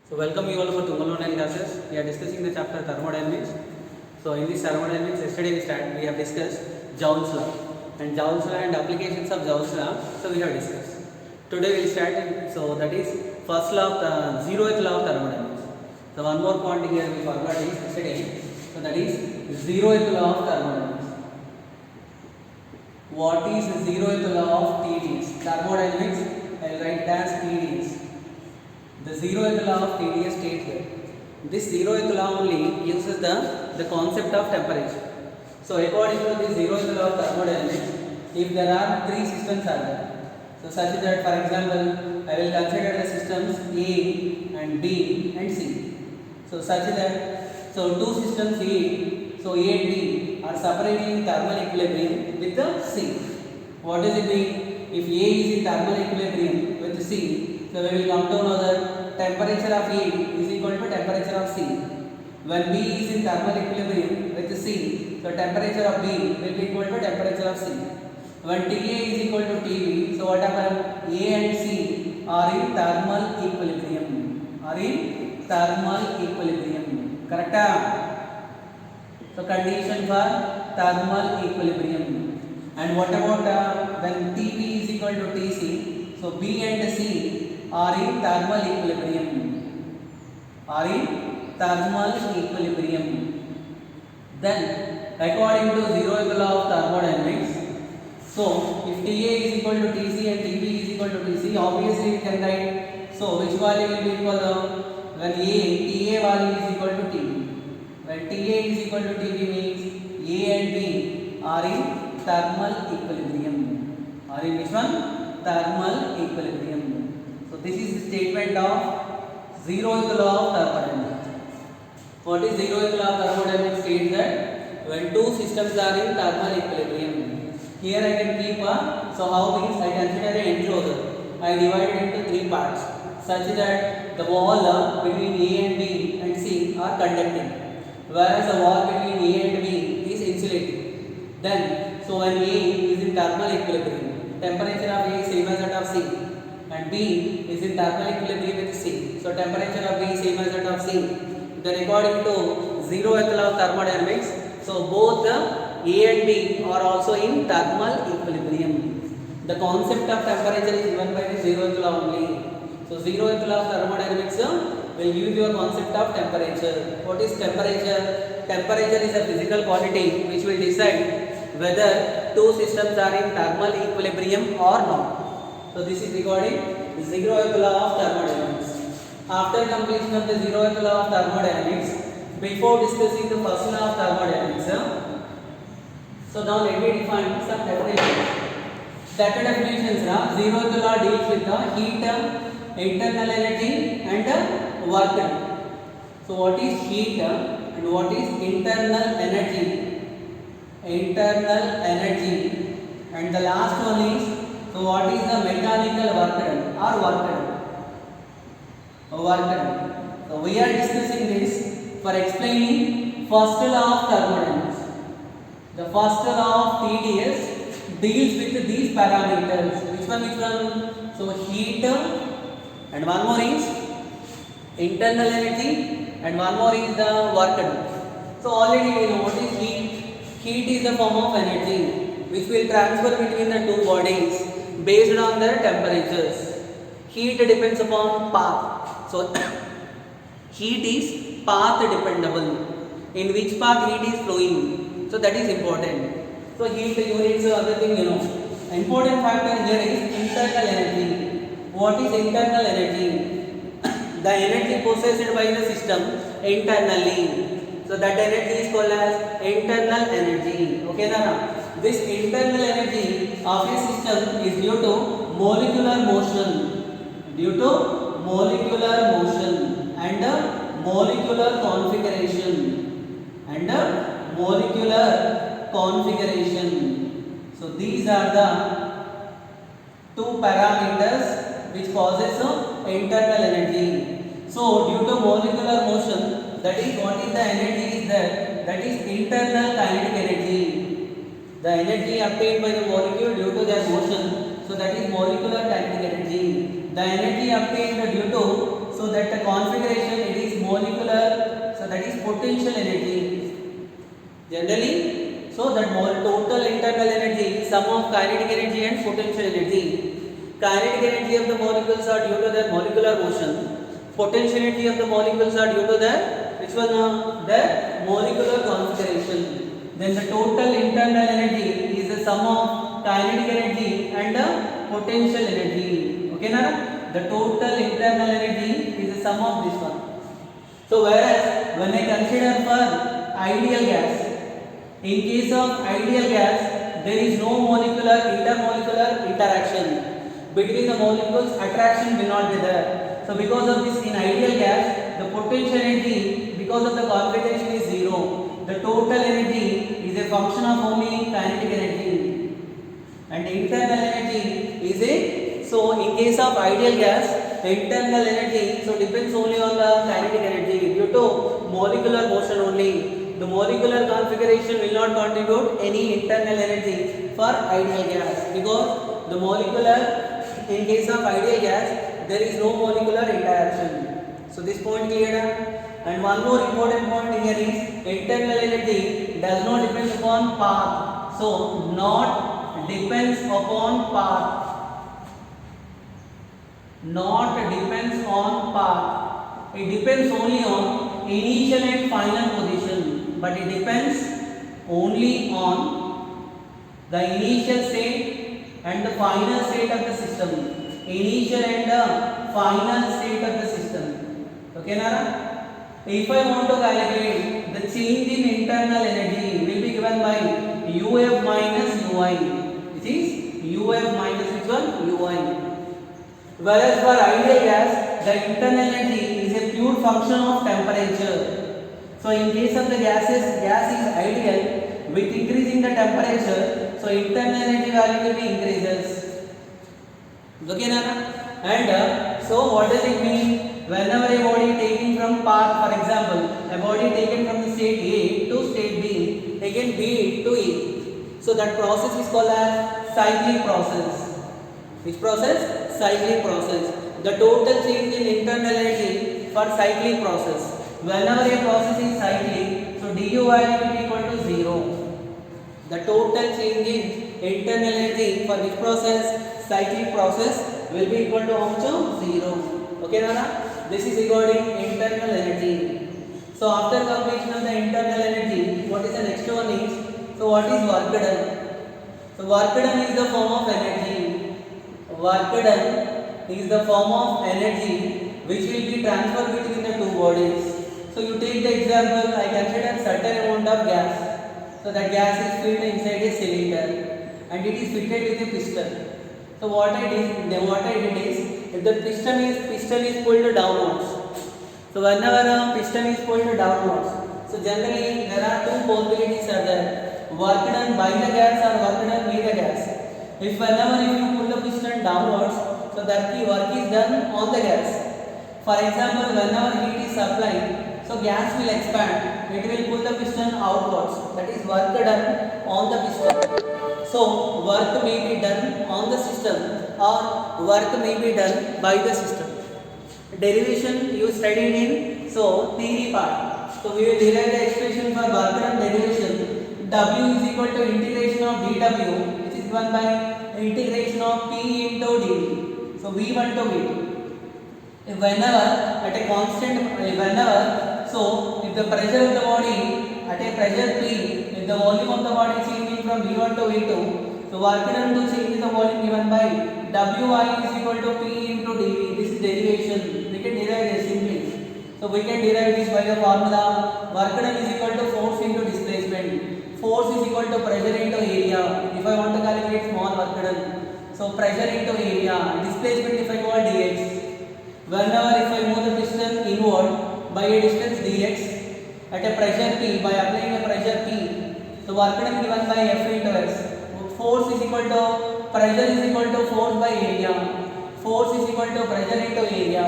So welcome you all for Tungal online classes. We are discussing the chapter thermodynamics. So in this thermodynamics, yesterday we have discussed Joule's law and Joule's law and applications of Joule's law. So we have discussed. Today we will start. So that is first law of the zeroth law of thermodynamics. So one more point here we forgot is yesterday. So that is zeroth law of thermodynamics. What is zeroth law of TDS? Thermodynamics. I will write as TDS. The zeroth law of TDS states that this zeroth law only gives us the concept of temperature. So according to the zeroth law of thermodynamics, if there are three systems are there, so such that for example I will consider the systems A and B and C. So such that two systems A, so A and B are separating in thermal equilibrium with the C. What does it mean? If A is in thermal equilibrium with C, so we will come to know that temperature of A is equal to temperature of C. When B is in thermal equilibrium with C, so temperature of B will be equal to temperature of C. When TA is equal to TB, so what happens? A and C are in thermal equilibrium. Correct? So condition for thermal equilibrium. And what about when TB is equal to TC? So B and C are in thermal equilibrium. Then, according to zeroth law of thermodynamics, so if TA is equal to TC and TB is equal to TC, obviously we can write. So which value will be equal? When TA value is equal to TB. When TA is equal to TB means A and B are in thermal equilibrium. Are in which one? Thermal equilibrium. So this is the statement of zeroth law of thermodynamics. What is zeroth law of thermodynamics? States that when two systems are in thermal equilibrium. Here I can keep so how means I consider an enclosure. I divide it into three parts such that the wall between A and B and C are conducting, whereas the wall between A and B is insulating. Then, so when A is in thermal equilibrium, temperature of A is same as that of C, and B is in thermal equilibrium with C. So temperature of B is same as that of C. Then according to zeroth law of thermodynamics, so both A and B are also in thermal equilibrium. The concept of temperature is given by the zeroth law only. So zeroth law of thermodynamics will give you a concept of temperature. What is temperature? Temperature is a physical quantity which will decide whether two systems are in thermal equilibrium or not. So this is regarding zeroth law of thermodynamics. After completion of the zeroth law of thermodynamics, before discussing the first law of thermodynamics, so now let me define some definitions. That definitions zeroth law deals with the heat, internal energy and work done. So what is heat and what is internal energy? And the last one is, so what is the mechanical work done or work done? So we are discussing this for explaining first law of thermodynamics. The first law of TDS deals with these parameters. Which one? So heat, and one more is internal energy, and one more is the work done. So already we know what is heat. Heat is the form of energy which will transfer between the two bodies based on their temperatures. Heat depends upon path. So heat is path dependable. In which path heat is flowing. So that is important. So heat units, other thing Important factor here is internal energy. What is internal energy? The energy possessed by the system internally. So that energy is called as internal energy. Okay, Nana? This internal energy of a system is due to molecular motion. And molecular configuration. So these are the two parameters which causes internal energy. So due to molecular motion, that is what is the energy is that is internal kinetic energy. The energy obtained by the molecule due to their motion, so that is molecular kinetic energy. The energy obtained due to so that the configuration it is molecular, so that is potential energy. Generally, so that total internal energy, sum of kinetic energy and potential energy. Kinetic energy of the molecules are due to their molecular motion. Potential energy of the molecules are due to their which one? Their molecular configuration. Then the total internal energy is the sum of kinetic energy and potential energy. Okay, na? The total internal energy is the sum of this one. So whereas when I consider for ideal gas, in case of ideal gas, there is no molecular intermolecular interaction between the molecules. Attraction will not be there. So because of this, in ideal gas, the potential energy because of the configuration is zero. The total energy is a function of only kinetic energy, and internal energy is a, so in case of ideal gas, the internal energy so depends only on the kinetic energy due to molecular motion only. The molecular configuration will not contribute any internal energy for ideal gas because the molecular, in case of ideal gas, there is no molecular interaction. So this point clear. And one more important point here is internal energy does not depend upon path. So not depends upon path. Not depends on path. It depends only on initial and final position, but it depends only on the initial state and the final state of the system. Initial and the final state of the system. Okay, Nara? If I want to calculate the change in internal energy will be given by UF minus UI, which is UF minus which one? UI. Whereas for ideal gas, the internal energy is a pure function of temperature. So in case of the gas is ideal, with increasing the temperature, so internal energy value will be increases. Okay, Nana? And so what does it mean? Whenever a body taken from path, for example, a body taken from the state A to state B, again B to E. So that process is called as cyclic process. Which process? Cyclic process. The total change in internal energy for cyclic process. Whenever a process is cyclic, so du value will be equal to 0. The total change in internal energy for this process, cyclic process, will be equal to how much? 0. Okay, Nana? This is regarding internal energy. So after completion of the internal energy, what is the next one is? So what is work done? So work done is the form of energy. Work done is the form of energy which will be transferred between the two bodies. So you take the example, I consider certain amount of gas. So that gas is filled inside a cylinder and it is fitted with a piston. So what I did is, if the piston is pulled downwards. So whenever a piston is pulled downwards, so generally there are two possibilities are there: work done by the gas or work done with the gas. If you pull the piston downwards, so that the work is done on the gas. For example, whenever heat is supplied, so gas will expand. It will pull the piston outwards. That is work done on the piston. So work may be done on the system or work may be done by the system. Derivation you studied in theory part. So we will derive the expression for work done derivation. W is equal to integration of dW, which is given by integration of P into dV. So V1 to V2. Whenever at a constant, if the pressure of the body at a pressure P, if the volume of the body changing from V1 to V2, so work done to change the volume given by Wi is equal to P into dV. This is derivation. We can derive this simply. So we can derive this by the formula work done is equal to force into displacement. Force is equal to pressure into area. If I want to calculate small work done, so pressure into area, displacement if I call dx. Whenever if I move the piston inward by a distance dx at a pressure P, by applying a pressure P, so work done given by F into S. Force is equal to pressure is equal to force by area. Force is equal to pressure into area,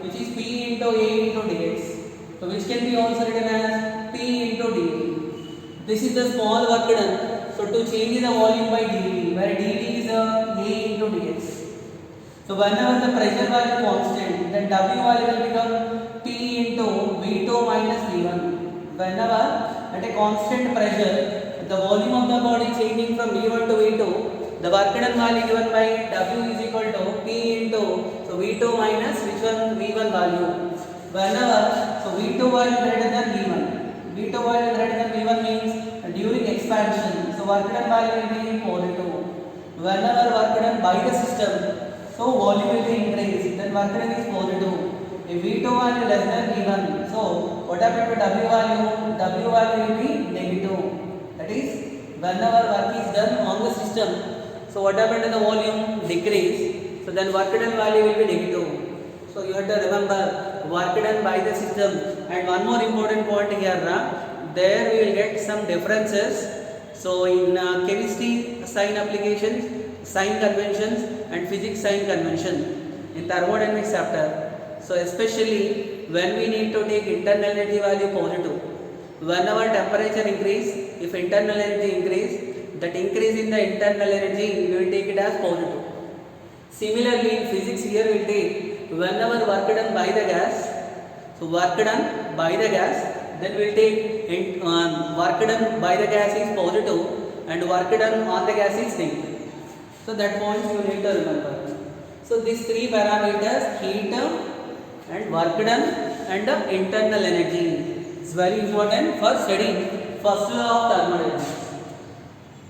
which is P into A into dx. So which can be also written as P into dV. This is the small work done. So to change the volume by dV, where dV is A into dx. So whenever the pressure value constant, then W value will become P into V2 minus V1. Whenever at a constant pressure, the volume of the body changing from V1 to V2, the work done value given by W is equal to P into V2 minus which one V1 value. Whenever V2 value greater than V1, V2 value greater than V1 means during expansion, so work done value will be positive. Whenever work done by the system, so volume will be increased, then work done is positive. If V2 value less than V1, so what happened to W value? W value will be negative. That is, whenever work is done on the system, so what happened to the volume? Decrease. So then work done value will be negative. So you have to remember work done by the system. And one more important point here, there we will get some differences. So in chemistry sign applications, sign conventions and physics sign convention in thermodynamics chapter. So especially when we need to take internal energy value positive. Whenever temperature increase, if internal energy increase, that increase in the internal energy we will take it as positive. Similarly in physics here we will take whenever work done by the gas, so work done by the gas, then we will take work done by the gas is positive and work done on the gas is negative. So that point you need to remember. So these three parameters, heat and work done and internal energy, is very important for studying first law of thermodynamics.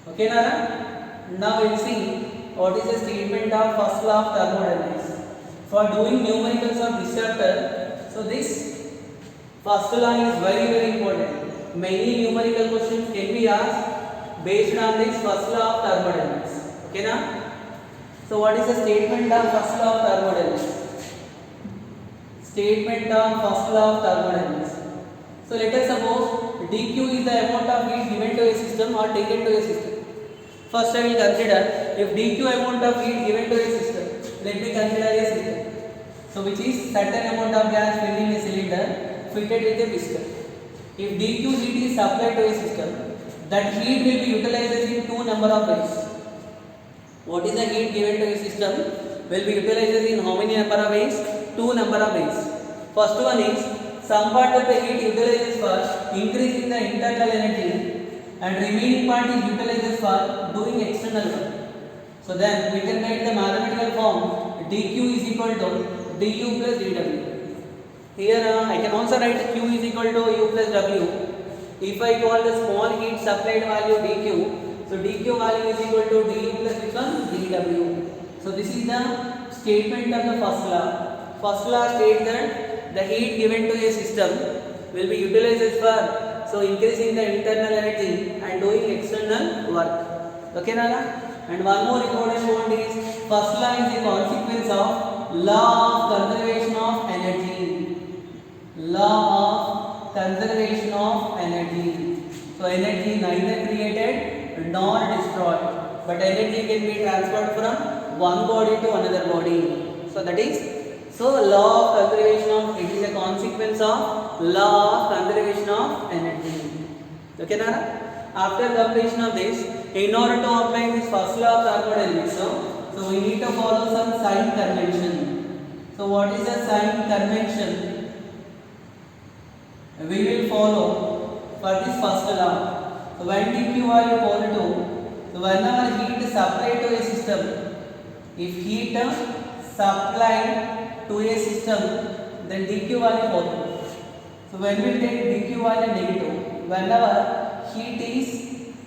Okay, Nara? Now we will see what is the statement of first law of thermodynamics. For doing numericals of this chapter, so this first law is very important. Many numerical questions can be asked based on this first law of thermodynamics. Okay, na? So what is the statement of first law of thermodynamics? Statement of first law of thermodynamics. So let us suppose dq is the amount of heat given to a system or taken to a system. First I will consider if dq amount of heat given to a system, let me consider a system. So which is certain amount of gas filled in a cylinder fitted with a piston. If dq heat is supplied to a system, that heat will be utilized in two number of ways. What is the heat given to a system will be utilized in how many number of ways? Two number of ways. First one is some part of the heat utilizes for increasing the internal energy and remaining part is utilized for doing external work. So then we can write the mathematical form dq is equal to du plus dw. Here I can also write q is equal to u plus w. If I call the small heat supplied value dq, so dq value is equal to du plus which one? dw. So this is the statement of the first law. First law states that the heat given to a system will be utilized for increasing the internal energy and doing external work. Okay, Nala? And one more important point is first law is a consequence of law of conservation of energy. Law of conservation of energy. So energy neither created nor destroyed, but energy can be transferred from one body to another body. So that is, law of conservation of, it is a consequence of law of conservation of energy. Okay, Nara? After completion of this, in order to apply this first law of thermodynamics, so we need to follow some sign convention. So what is the sign convention we will follow for this first law? So when dq value positive, so whenever heat is supplied to a system, if heat supplied to a system, then dq value positive. So when we take dq value negative, whenever heat is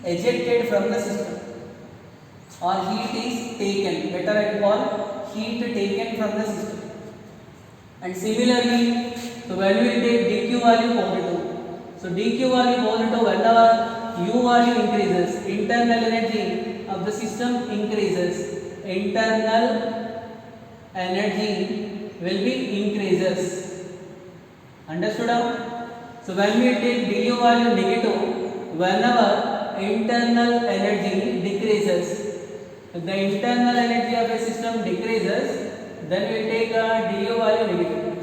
ejected from the system or heat is taken, better I call heat taken from the system. And similarly, so when we take dq value positive, so dq value positive, whenever u value increases, internal energy of the system increases, internal energy will be increases. Understood? So when we take du value negative, whenever internal energy decreases, the internal energy of a system decreases, then we take a du value negative.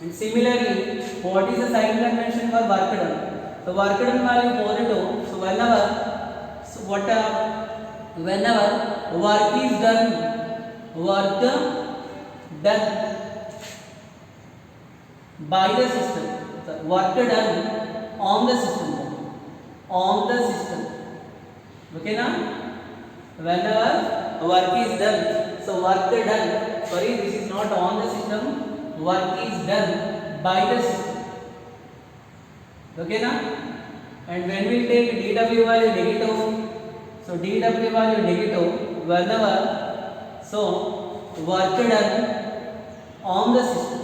And similarly, what is the sign convention for work done? So work done value positive. So whenever work is done, work done by the system, work done on the system, okay na? Whenever work is done, so work done, sorry, this is not on the system, work is done by the system, okay na? And when we take dw value negative, so dw value negative whenever, so work done on the system,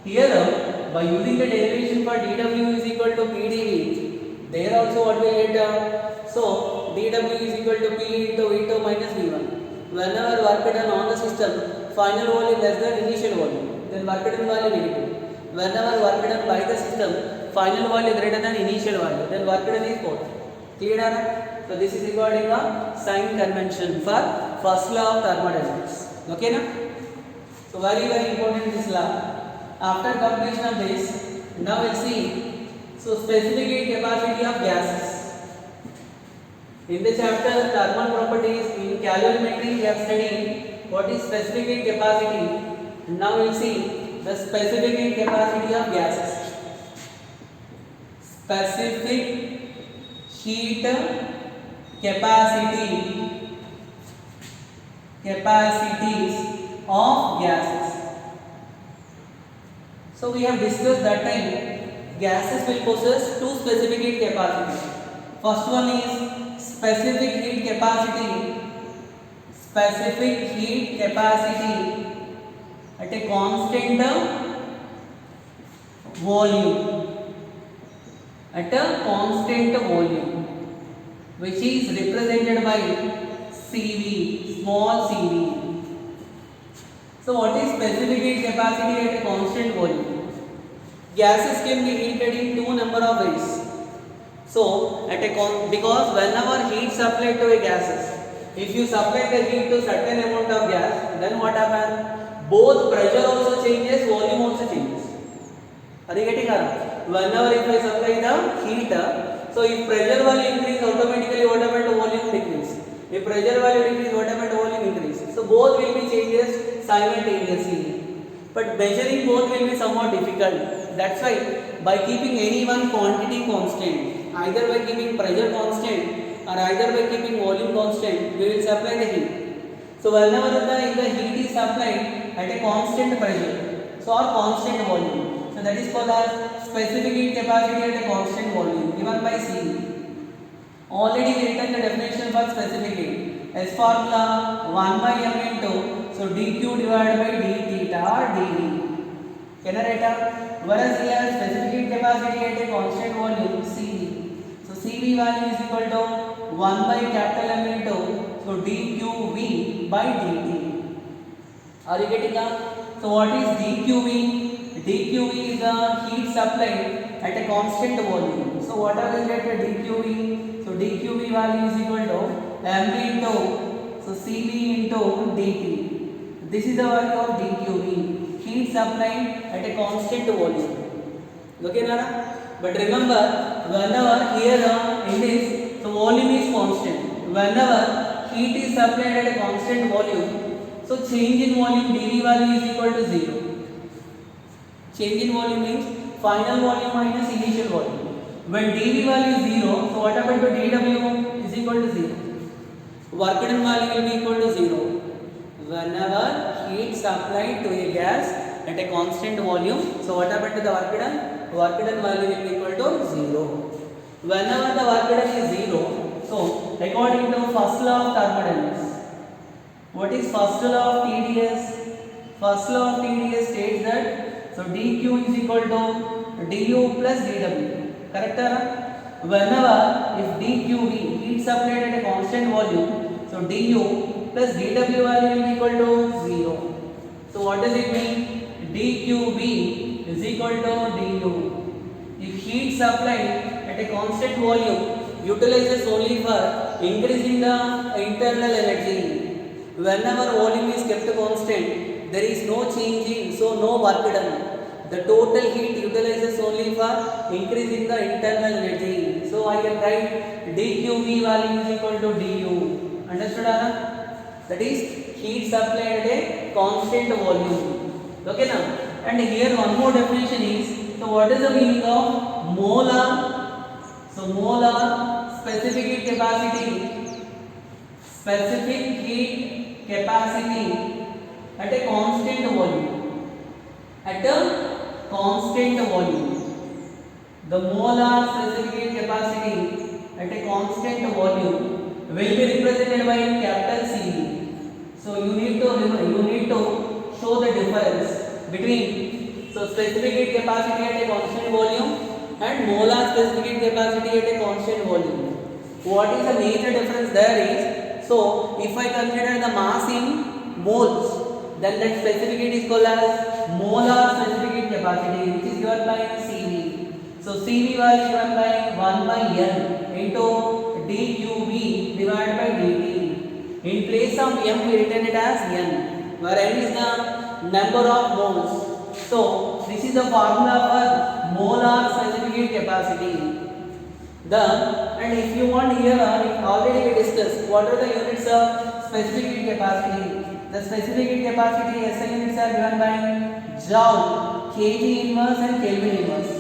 here by using the derivation for dw is equal to pdv, there also what we get, so dw is equal to p into v2 minus v1, whenever work done on the system, final volume less than initial volume, then work done value negative, whenever work done by the system, final value greater than initial value, then work done is positive. Clear? So this is regarding the sign convention for first law of thermodynamics. Okay na? So very important this law. After completion of this, now we'll see so specific heat capacity of gases. In the chapter thermal properties in calorimetry we have studied what is specific heat capacity. Now we'll see the specific heat capacity of gases. Specific heat capacities of gases. So we have discussed that time gases will possess two specific heat capacities. First one is specific heat capacity at a constant volume, which is represented by CV, small cv. So what is specific heat capacity at a constant volume? Gases can be heated in two number of ways. So because whenever heat supplied to a gases, if you supply the heat to certain amount of gas, then what happens? Both pressure also changes, volume also changes. Are you getting it? Whenever if I supply the heat, so if pressure value increase, automatically what happened to volume decrease. If pressure value decrease, what happened to volume increase. So both will be changes simultaneously. But measuring both will be somewhat difficult. That's why by keeping any one quantity constant, either by keeping pressure constant or either by keeping volume constant, we will supply the heat. So whenever the heat is supplied at a constant pressure, so or constant volume, so that is called as specific heat capacity at a constant volume given by C. Already written the definition for specific heat. As formula 1 by m into so dq divided by d theta or dV. Can I write up? Whereas here specific heat capacity at a constant volume CV. So CV value is equal to 1 by capital M into so dqV by dt. Are you getting that? So what is dqV? dqV is the heat supplied at a constant volume. So what are we get dqV? So dqV value is equal to m into so CV into dt. This is the value of dqV, heat supplied at a constant volume. Okay, Nara? But remember, whenever here in this, so volume is constant. Whenever heat is supplied at a constant volume, so change in volume dV value is equal to 0. Change in volume means final volume minus initial volume. When dV value is 0, so what happened to dW is equal to 0. Work done value will be equal to 0. Whenever heat supplied to a gas at a constant volume, so what happened to the work done? Work done value will be equal to 0. Whenever the work done is 0, so according to first law of thermodynamics, what is first law of TDS? First law of TDS states that so dq is equal to du plus dw. Correct? Whenever if dqv, heat supplied at a constant volume, so du plus dw value will be equal to 0. So what does it mean? dqv is equal to du. If heat supplied at a constant volume utilizes only for increasing the internal energy. Whenever volume is kept constant, there is no change in, so no work done. The total heat utilizes only for increasing the internal energy. So I can write dqv value is equal to du. Understood, Anna? that is heat supplied at a constant volume. Okay now, and here one more definition is, so what is the meaning of molar? So molar specific heat capacity, specific heat capacity at a constant volume, at a constant volume. The molar specific heat capacity at a constant volume will be represented by capital CV. So you need to show the difference between specific heat capacity at a constant volume and molar specific heat capacity at a constant volume. What is the major difference there is, so if I consider the mass in moles, then that specific heat is called as molar specific heat capacity, which is given by CV. So CV was given by 1 by N into dQB divided by dt. In place of M we written it as N, where N is the number of moles. So this is the formula for molar specific heat capacity. And if you want here, already we discussed what are the units of specific heat capacity. The specific heat capacity SI units are given by Joule, kg inverse and Kelvin inverse.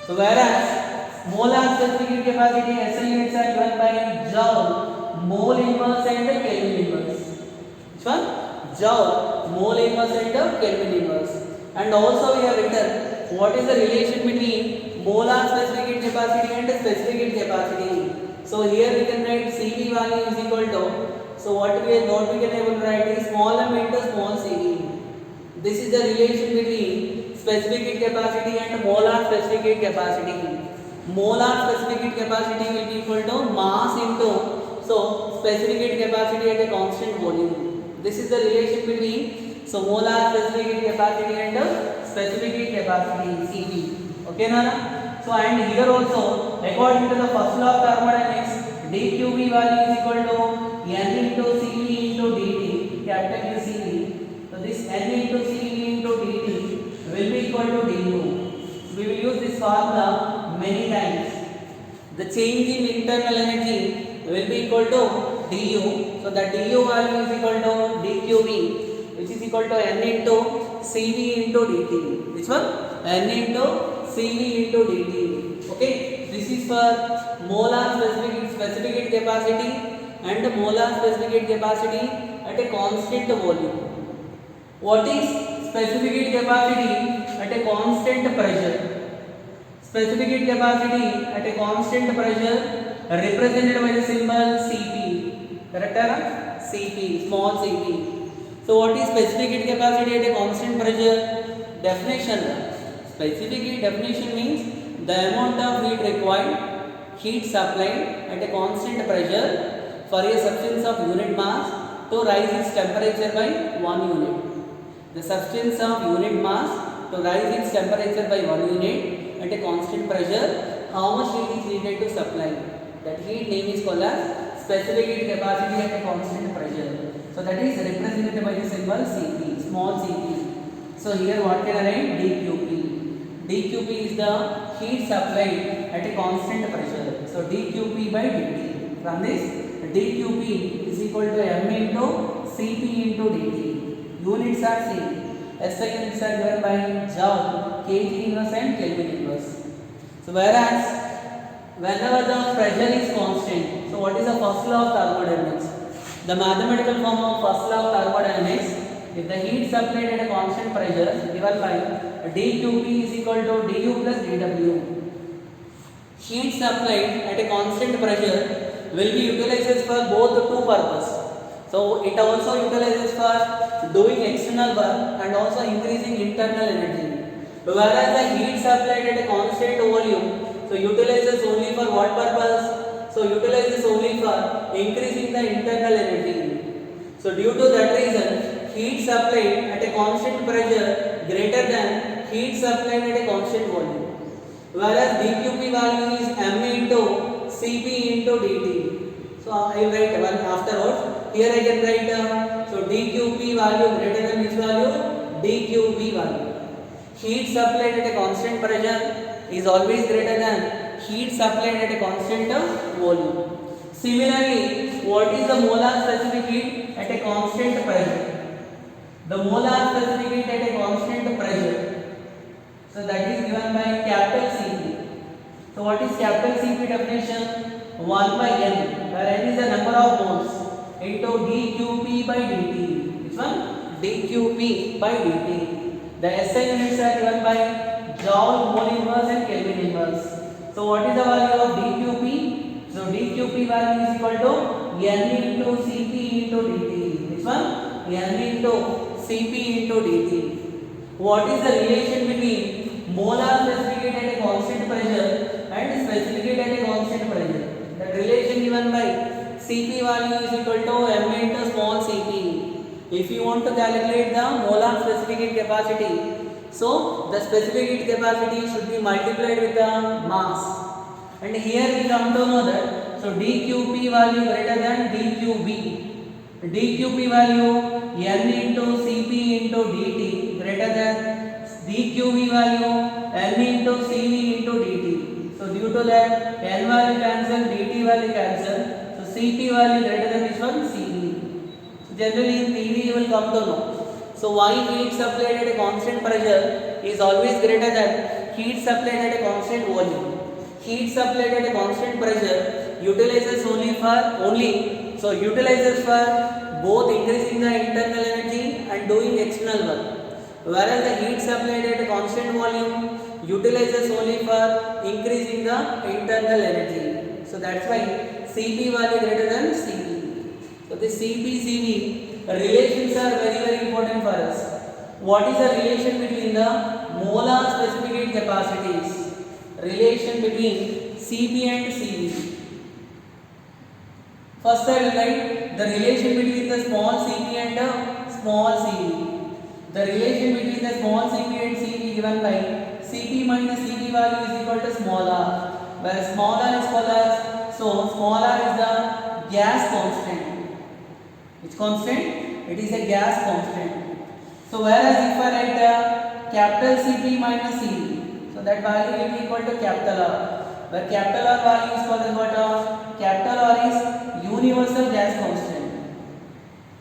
So whereas molar specific heat capacity SI units are given by Joule, mole inverse and Kelvin inverse. Which one? Joule, mole inverse and Kelvin inverse. And also we have written what is the relation between molar specific heat capacity and specific heat capacity. So here we can write CV value is equal to, so what we can able to write is small m into small CV. This is the relation between specific heat capacity and molar specific heat capacity. Molar specific heat capacity will be equal to mass into specific heat capacity at a constant volume. This is the relation between molar specific heat capacity and specific heat capacity CV. Okay Nana? So and here also according to the first law of thermodynamics, dQB value is equal to N into CV into dt, capital U CV. So this N into CV into dt will be equal to du. We will use this formula many times. The change in internal energy will be equal to du. So the du value is equal to dQB, which is equal to N into CV into dt. Which one? N into CV into dt. Okay. This is for molar specific heat capacity and molar specific heat capacity at a constant volume. What is specific heat capacity at a constant pressure? Specific heat capacity at a constant pressure represented by the symbol Cp. Correct? Cp, small cp. So what is specific heat capacity at a constant pressure? Definition. Specific heat definition means the amount of heat required, heat supplied at a constant pressure for a substance of unit mass to rise its temperature by 1 unit. The substance of unit mass to rise its temperature by 1 unit at a constant pressure, how much heat is needed to supply. That heat name is called as specific heat capacity at a constant pressure. So that is represented by the symbol Cp, small cp. So here what can I write? dQp. dQp is the heat supplied at a constant pressure. So dQp by dt. From this, dQp is equal to m into Cp into dt. Units are same. SI units are given by Joule, kg inverse and Kelvin inverse. So whereas whenever the pressure is constant, so what is the first law of thermodynamics? The mathematical form of first law of thermodynamics, if the heat supplied at a constant pressure given by dQp is equal to du plus dW. Heat supplied at a constant pressure will be utilized for both the two purposes. So it also utilizes for doing external work and also increasing internal energy. Whereas the heat supplied at a constant volume, so utilizes only for what purpose? So utilizes only for increasing the internal energy. So due to that reason, heat supplied at a constant pressure greater than heat supplied at a constant volume. Whereas dQp value is m into Cp into dt. So I will write one afterwards. Here I can write so dQp value greater than which value? dQb value. Heat supplied at a constant pressure is always greater than heat supplied at a constant volume. Similarly, what is the molar specific heat at a constant pressure. The molar specific heat at a constant pressure. So that is given by capital Cp. So what is capital Cp definition? 1 by n, where n is the number of moles, into dQp by dt. Which one? dQp by dt. The SI units are given by joule, mole inverse and Kelvin inverse. So what is the value of dQp? So dQp value is equal to n into Cp into dt. Which one? n into Cp into dt. What is the relation between molar specific heat at a constant pressure and specific heat at a constant pressure? That relation given by Cp value is equal to m into small cp. If you want to calculate the molar specific heat capacity, so the specific heat capacity should be multiplied with the mass. And here we come to know that, so dQp value greater than dQb. dQp value n into Cp into dt greater than dQv value n into Cv into dt. So due to that, n value cancel, dt value cancel. So Cp value greater than which one? Cv. So generally in PV you will come to know. So why heat supplied at a constant pressure is always greater than heat supplied at a constant volume. Heat supplied at a constant pressure utilizes utilizes for both increasing the internal energy and doing external work. Whereas the heat supplied at a constant volume utilizes only for increasing the internal energy. So that's why Cp value greater than Cv. So the Cp-Cv relations are very important for us. What is the relation between the molar specific heat capacities? Relation between Cp and Cv. First I will write the relation between the small cp and the small cv. The relation between the small cp and cv given by Cp minus Cv value is equal to small r, where small r is called as, so small r is the gas constant. Which constant? It is a gas constant. So whereas if I write the capital Cp minus Cv, so that value will be equal to capital R, where capital R value is called as what? Capital R is universal gas constant.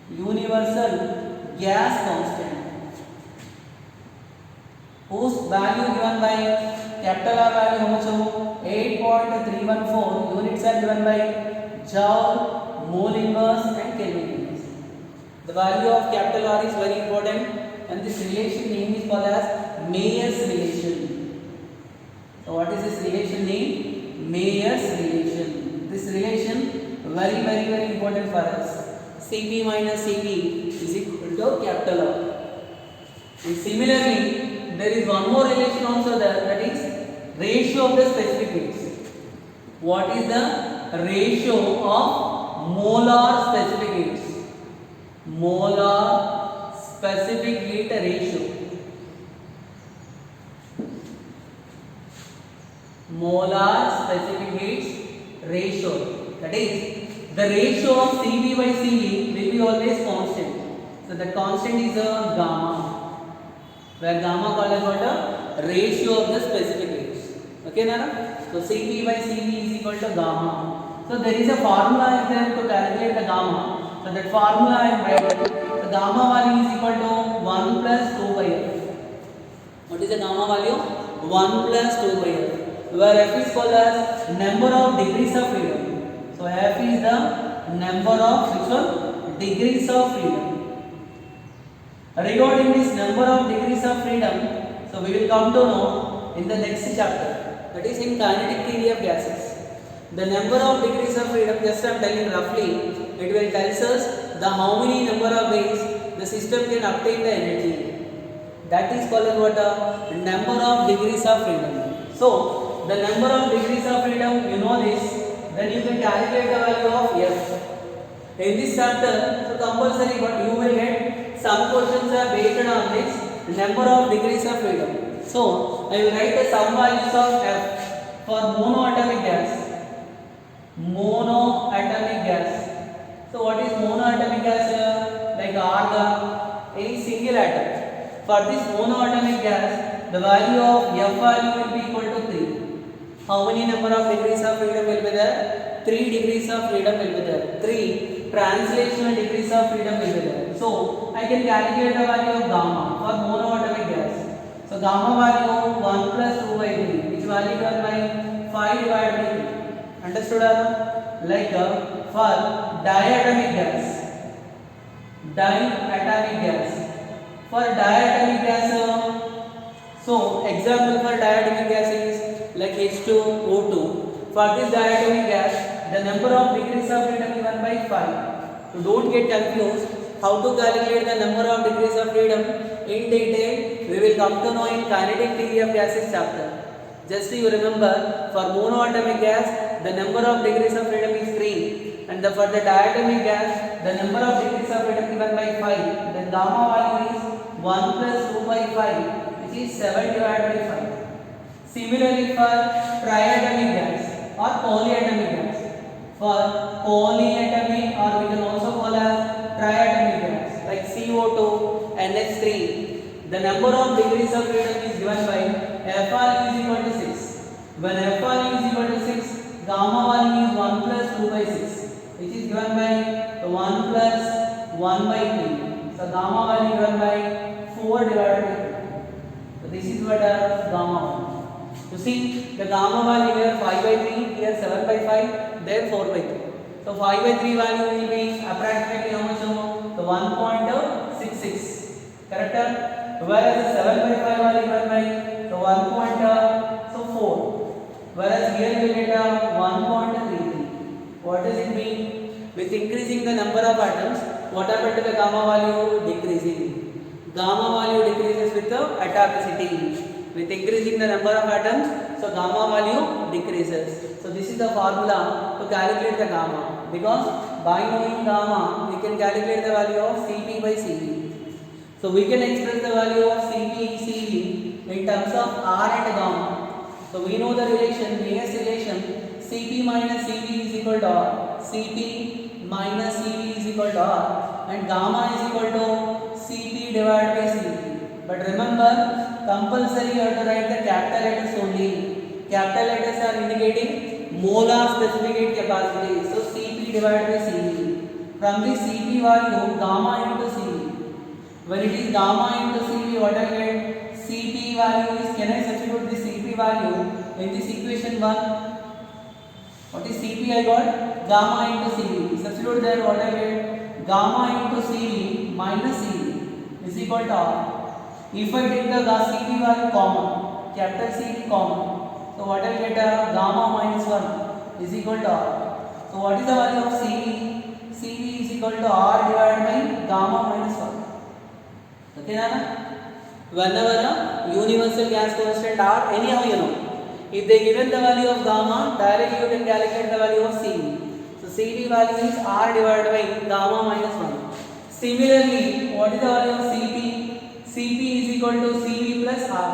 Universal gas constant, whose value given by capital R value how much? 8.314. Units are given by joule, mole inverse and Kelvin inverse. The value of capital R is very important, and this relation name is called as Mayer's relation. So what is this relation name? Mayer's relation. This relation very important for us. Cp minus Cv is equal to capital R. And similarly, there is one more relation also there, that is ratio of the specific heats. What is the ratio of molar specific heats? Molar specific heat ratio. Molar specific heat ratio. That is, the ratio of Cv by Cv will be always constant. So the constant is a gamma, where gamma called as what? A ratio of the specific heats. Okay, Nana? So Cp by Cv is equal to gamma. So there is a formula is there to calculate the gamma. So that formula I am writing. The gamma value is equal to 1 plus 2 by f. What is the gamma value? 1 plus 2 by f. Where f is called as number of degrees of freedom. So f is the number of which one? Degrees of freedom. Regarding this number of degrees of freedom, so we will come to know in the next chapter. That is in kinetic theory of gases. The number of degrees of freedom, just I am telling roughly, it will tell us the how many number of ways the system can obtain the energy. That is called as what? A number of degrees of freedom. So the number of degrees of freedom, you know this, then you can calculate the value of f. In this chapter, so compulsory what you will get, some questions are based on this number of degrees of freedom. So I will write the sum values of f for monoatomic gas. Monoatomic gas. So what is monoatomic gas? Like argon, any single atom. For this monoatomic gas, the value of f value will be equal to 3. How many number of degrees of freedom will be there? 3 degrees of freedom will be there. 3 translational degrees of freedom will be there. So I can calculate the value of gamma for monoatomic gas. So gamma value 1 plus 2 by 3, which value given by 5 divided by 3. Understood? Like for diatomic gas. Diatomic gas. For diatomic gas, so example for diatomic gas is like H2O2. For this diatomic gas, the number of degrees of freedom given by 5. So don't get confused. How to calculate the number of degrees of freedom in detail, we will come to know in kinetic theory of gases chapter. Just you remember, for monoatomic gas, the number of degrees of freedom is 3, and for the diatomic gas, the number of degrees of freedom given by 5. Then gamma value is 1 plus 2 by 5, which is 7 divided by 5. Similarly, for triatomic gas or polyatomic gas, for polyatomic, or we can also call as triatomic gas like CO2, NH3, the number of degrees of freedom is given by Fr is equal to 6. When Fr is equal to 6, gamma value is 1 plus 2 by 6, which is given by 1 plus 1 by 3. So gamma value given by 4 divided by 3. So this is what gamma value. You see the gamma value here 5 by 3, here 7 by 5, there 4 by 3. So 5 by 3 value will be approximately how much? So 1.66. Correct? Whereas the 7 by 5 value given by so 4. Whereas here you get 1.33. What does it mean? With increasing the number of atoms, what happened to the gamma value? Decreasing. Gamma value decreases with the atomicity. With increasing the number of atoms, so gamma value decreases. So this is the formula to calculate the gamma. Because by knowing gamma, we can calculate the value of Cp by Cv. So we can express the value of Cp Cv in terms of R and gamma. So we know the relation, Bayes relation, Cp minus Cv is equal to R. Cp minus Cv is equal to R, and gamma is equal to Cp divided by Cv. But remember, compulsory you have to write the capital letters only. Capital letters are indicating molar specific capacity. So Cp divided by Cv. From this Cp value, gamma into Cv. When it is gamma into Cv, what I get? Cp value is, can I substitute this Cp value in this equation 1? What is Cp I got? Gamma into Cv. Substitute there, what I get? Gamma into Cv minus Cv is equal to R. If I take the Cp value common, capital Cv common, so what I get? Gamma minus 1 is equal to R. So what is the value of Cv? Cv is equal to R divided by gamma minus 1. Okay, Nana? Whenever universal gas constant R, anyhow you know, if they given the value of gamma, directly you can calculate the value of Cv. So Cv value is R divided by gamma minus 1. Similarly, what is the value of Cp? Cp is equal to Cv plus R.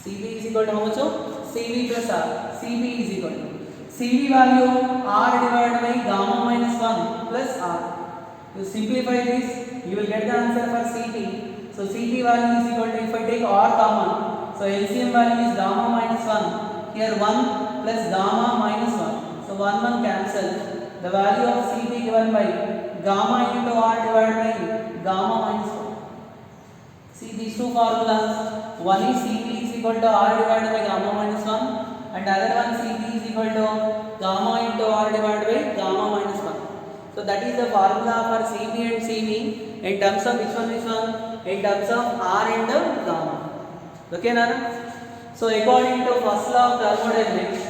Cp is equal to how much? Cv plus R. Cp is equal to Cv value R divided by gamma minus 1 plus R. You simplify this, you will get the answer for Cp. So Cp value is equal to, if I take R common, so LCM value is gamma minus 1. Here 1 plus gamma minus 1. So 1 cancel. The value of Cp given by gamma into R divided by gamma minus 1. See these two formulas. One is Cp is equal to R divided by gamma minus 1, and other one Cp is equal to gamma into R divided by gamma minus 1. So that is the formula for Cp and Cv in terms of which one? In terms of R and gamma. Okay, Nana? So according to first law of thermodynamics,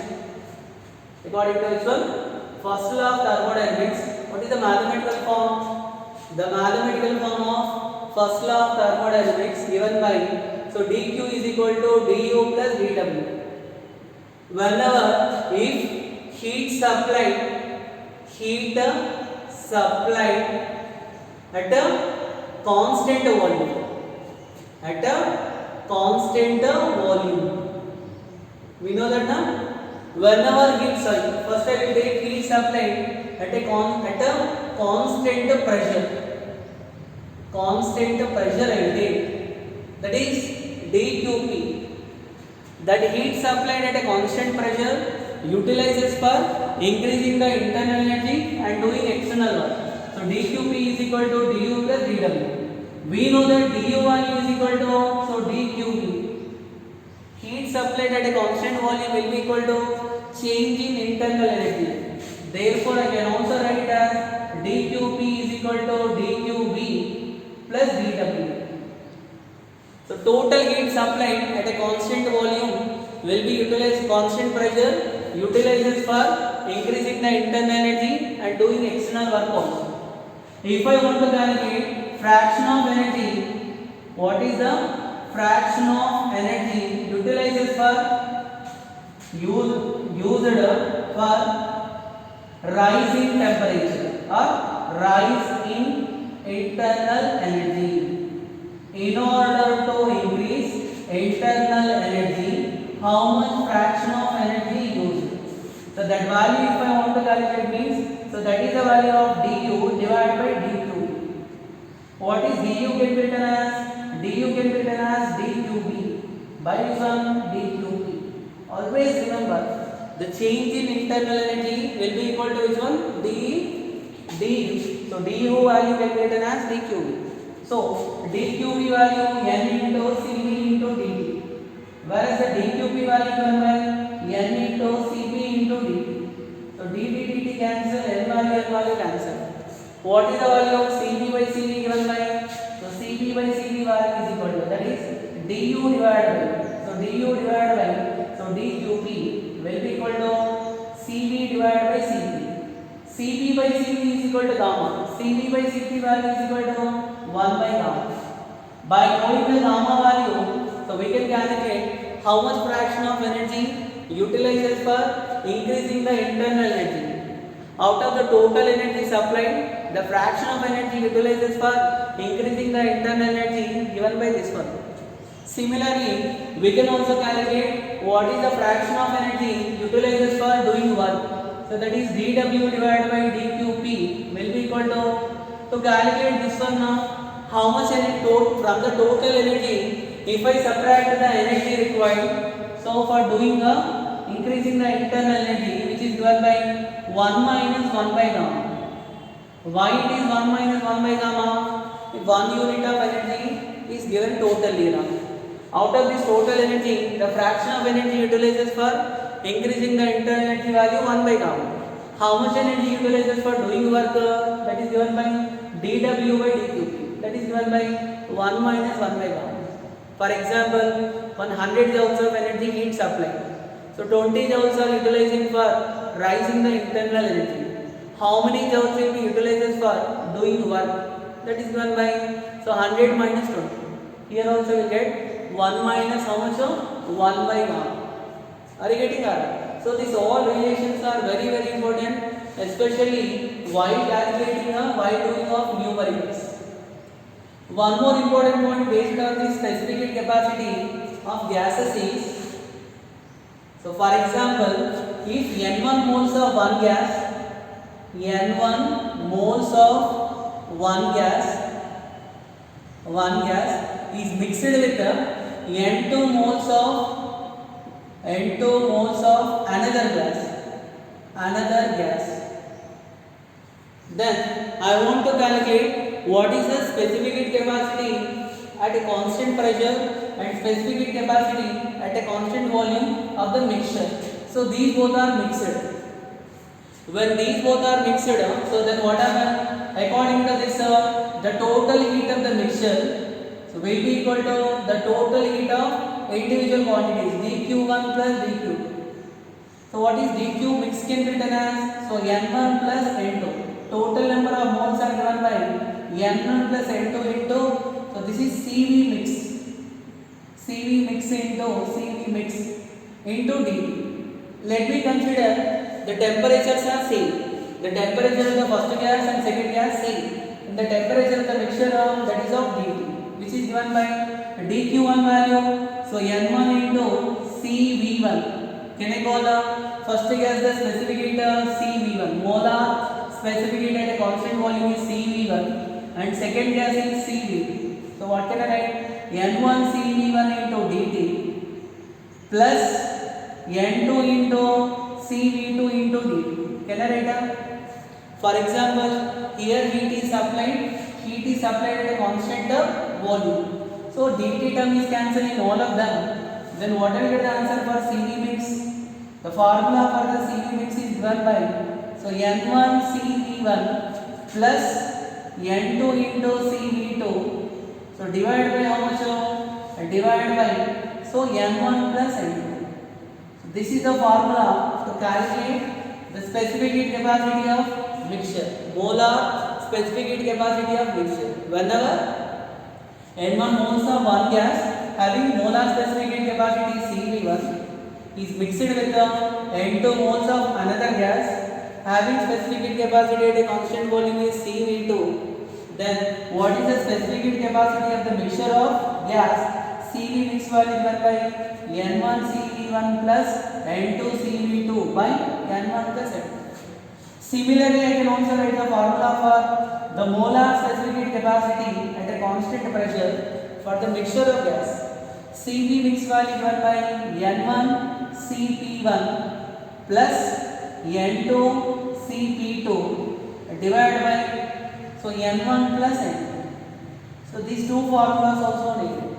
according to which one? First law of thermodynamics, what is the mathematical form? The mathematical form of first law of thermodynamics given by, so dq is equal to du plus dw. Whenever if heat supplied at a constant volume, we know that now. Whenever heat, first I will take heat supplied at a constant pressure. Constant pressure I will take, that is dQp. That heat supplied at a constant pressure utilizes for increasing the internal energy and doing external work. So dqp is equal to du plus dw. We know that du value is equal to, so dqp, heat supplied at a constant volume will be equal to change in internal energy. Therefore I can also write as dqp is equal to dqb plus dw. So total heat supplied at a constant volume will be utilized, constant pressure utilizes for increasing the internal energy and doing external work also. If I want to calculate fraction of energy, what is the fraction of energy utilizes for used for rise in temperature or rise in internal energy? In order to increase internal energy, how much fraction of energy used? So that value, if I want to calculate, means, so that is the value of du divided by dq. What is du can be written as? Du can be written as dqb by this one dqp. Always remember, the change in internal energy will be equal to which one? D. So du value can be written as dqb. So dqb value n into cv into dt, whereas the dqp value given by n into cv into dt. So dt dt cancel, n value cancel. What is the value of cv by cv given by? So cv by cv value is equal to, that is du divided by, so du divided by, so dqp will be equal to cv divided by cv. cv by cv is equal to gamma. cv by cv value is equal to 1 by gamma. By knowing the gamma value, so we can calculate how much fraction of energy utilizes for increasing the internal energy. Out of the total energy supplied, the fraction of energy utilizes for increasing the internal energy given by this one. Similarly, we can also calculate what is the fraction of energy utilizes for doing work. So that is dw divided by dqp will be equal to calculate this one now. How much energy from the total energy, if I subtract the energy required, so for doing increasing the internal energy, which is given by 1 minus 1 by gamma. Why it is 1 minus 1 by gamma? If 1 unit of energy is given totally now. Out of this total energy, the fraction of energy utilizes for increasing the internal energy value 1 by gamma. How much energy utilizes for doing work? That is given by dw by dqp. That is given by 1 minus 1 by gamma. For example, 100 joules of energy heat supply. So 20 joules are utilizing for rising the internal energy. How many joules will be utilized for doing work? That is given by, so 100 minus 20. Here also we get 1 minus how much of 1 by gamma. Are you getting that? So these all relations are very important, especially while calculating while doing of numericals. One more important point based on the specific heat capacity of gases is, so for example, if n1 moles of one gas is mixed with n2 moles of another gas, then I want to calculate what is the specific heat capacity at a constant pressure and specific heat capacity at a constant volume of the mixture. So these both are mixed. When these both are mixed, so then what happens? According to this, the total heat of the mixture, so will be equal to the total heat of individual quantities, dq1 plus dq. So what is dq mix can be written as? So n1 plus n2. Total number of moles are given by n1 plus n2 into, so this is cv mix into dt. Let me consider the temperatures are same. The temperature of the first gas and second gas same. And the temperature of the mixture that is of dt, which is given by dq1 value. So n1 into cv1. Can I call the first gas the specific heat cv1? Molar specific heat at a constant volume is cv1 and second gas is cv. So what can I write? n1 cv1 into dt plus n2 into CV2 into heat. Can I write down? For example, here heat is supplied at a constant volume. So dt term is cancelled in all of them. Then what will get the answer for CV mix? The formula for the CV mix is given by, so N1 CV1 plus N2 into CV2. So divided by how much? Divided by, so N1 plus N2. So this is the formula to calculate the specific heat capacity of mixture. Molar specific heat capacity of mixture. Whenever N1 moles of one gas having molar specific heat capacity CV1 is mixed with the N2 moles of another gas having specific heat capacity at a constant volume is CV2, then what is the specific heat capacity of the mixture of gas? CV mix value given by N1 CV1 plus N2 CV2 by N1 plus N2. Similarly, I can also write the formula for the molar specific heat capacity at a constant pressure for the mixture of gas. CV mix value given by N1 CP1 plus N2 CP2 divided by, so N1 plus N2. So these two formulas also needed.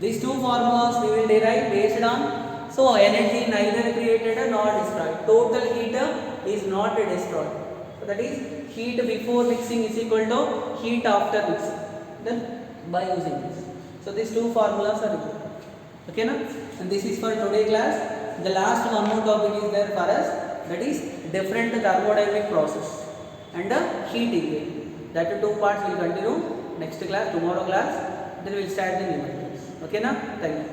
These two formulas we will derive based on, so energy neither created nor destroyed. Total heat is not destroyed. So that is heat before mixing is equal to heat after mixing. Then by using this. So these two formulas are equal. Okay na? And this is for today class. The last one more topic is there for us, that is different thermodynamic process and heat equation. That two parts will continue next class, tomorrow class. Then we will start the new class. Okay na? Thank you.